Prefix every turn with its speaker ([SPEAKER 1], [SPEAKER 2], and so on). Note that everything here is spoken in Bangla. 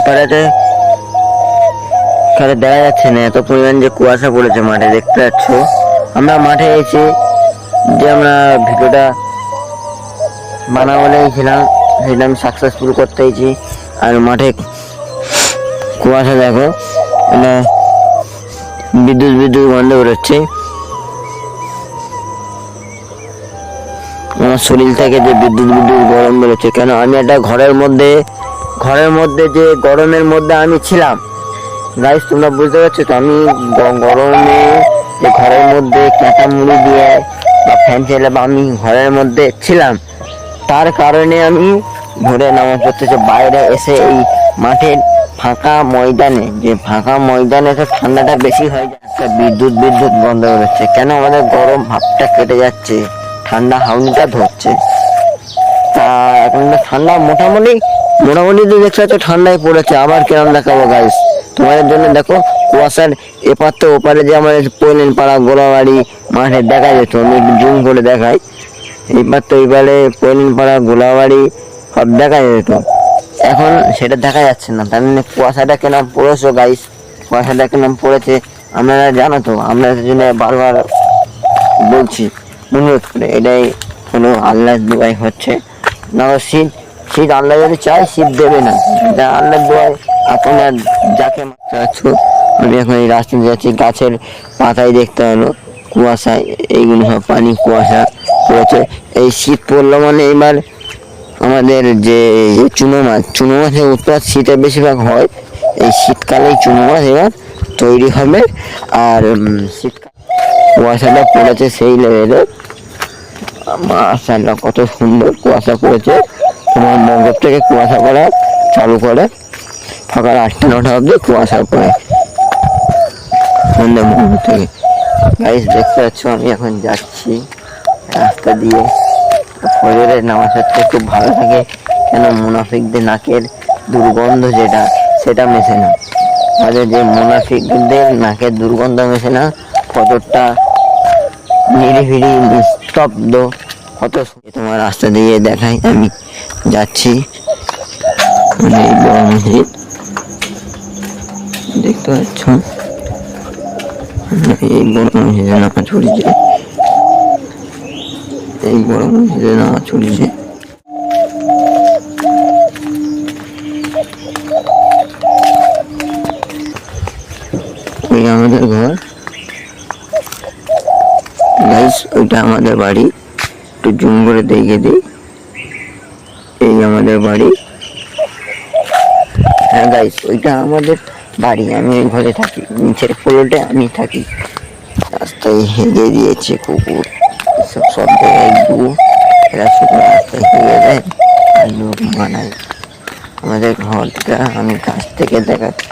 [SPEAKER 1] ওপারেতে খালি দেখা যাচ্ছে না, এত পরিমাণ যে কুয়াশা পড়েছে মাঠে, দেখতে পাচ্ছ। আমরা মাঠে এসে যে আমরা ভিডিওটা বানাবো বলেছিলাম, সেটা আমি সাকসেসফুল করতে হয়েছি। আর মাঠে কুয়াশা দেখো, মানে বিদ্যুৎ বিদ্যুৎ বন্ধ বেরোচ্ছে। আমার শরীর থেকে যে বিদ্যুৎ বিদ্যুৎ গরম বেরোচ্ছে, কেন আমি একটা ঘরের মধ্যে যে গরমের মধ্যে আমি ছিলাম। গাইস, তোমরা বুঝতে পারছো তো, আমি গরমে যে ঘরের মধ্যে কাঁচা মুড়ি দিয়ে বা ফ্যান চাইলে বা আমি ঘরের মধ্যে ছিলাম, তার কারণে আমি ভোরে নামাজ পড়তেছি। বাইরে এসে এই মাঠের ফাঁকা ময়দানে তো ঠান্ডাটা বেশি হয়ে যাচ্ছে, বিদ্যুৎ বন্ধ হচ্ছে। কেন আমাদের গরম ভাবটা কেটে যাচ্ছে, ঠান্ডা হাউনিটা ধরছে। তা এখন ঠান্ডা মোটামুটি তো দেখতে পাচ্ছ ঠান্ডায় পড়েছে। আবার কিরম দেখাবো গাইস তোমাদের জন্য, দেখো কুয়াশার এপার তো ওপারে যে আমাদের পৈলেন পাড়া গোলাবাড়ি মাঠে দেখা যেত, আমি জুম করে দেখাই। এইবার তো এইবারে পৈলেন পাড়া গোলাবাড়ি সব দেখা যেত, এখন সেটা দেখা যাচ্ছে না। তার মানে কুয়াশাটা কেন পড়েছো গাইস, কুয়াশাটা কেন পড়েছে আপনারা জানো তো। আমরা জন্য বারবার বলছি, অনুরোধ করে, এটাই হলো আল্লাহ দুয়াই হচ্ছে না। শীত আল্লাহ যদি চায় শীত দেবে না, এটা আল্লাহ দুয়াই। আপনার যাকে মাত্র, আমি এখন এই রাস্তা যাচ্ছি, গাছের পাতায় দেখতে হলো কুয়াশা, এইগুলো সব পানি কুয়াশা পড়েছে। এই শীত পড়লো মানে এবার আমাদের যে চুনো মাছের উৎপাদ শীতে বেশিরভাগ হয়। এই শীতকালেই চুনো মাছ এবার তৈরি হবে। আর শীতকাল কুয়াশাটা পড়েছে সেই লেভেলে, মাশাআল্লাহ কত সুন্দর কুয়াশা পড়েছে। তোমার মঙ্গল থেকে কুয়াশা পড়া চালু করে সকাল 8টা-9টা অবধি কুয়াশা পড়ে সন্ধ্যা মঙ্গল থেকে। গাইস, দেখতে পাচ্ছ আমি এখন যাচ্ছি রাস্তা দিয়ে। ফজরের নামাজ হচ্ছে, খুব ভালো থাকে। কেন মুনাফিকদের নাকের দুর্গন্ধ সেটা মেশে না। আমাদের যে মুনাফিকদের নাকের দুর্গন্ধ মেশে না, ফজরটা নিরিবিলি নিস্তব্ধ, কত তোমার রাস্তা দিয়ে দেখাই। আমি যাচ্ছি, এই বড় মসজিদ দেখতে পাচ্ছ, এই বড় মসজিদে নামাজ পড়েছে, এই বড় মসজিদে নামাজ পড়েছে। ওই আমাদের ঘর গাইস, ওইটা আমাদের বাড়ি। একটু জুম করে দেখে দিই, এই আমাদের বাড়ি। হ্যাঁ গাইস, ওইটা আমাদের বাড়ি, আমি ওই ঘরে থাকি, নিচের ফ্লোরে আমি থাকি। রাস্তায় হেগে দিয়েছে কুকুর, এসব সব জায়গায় এরা শুধু রাস্তায় হেগে দেয় আর লোক বানায়। আমাদের ঘরটা আমি কাছ থেকে দেখাচ্ছি।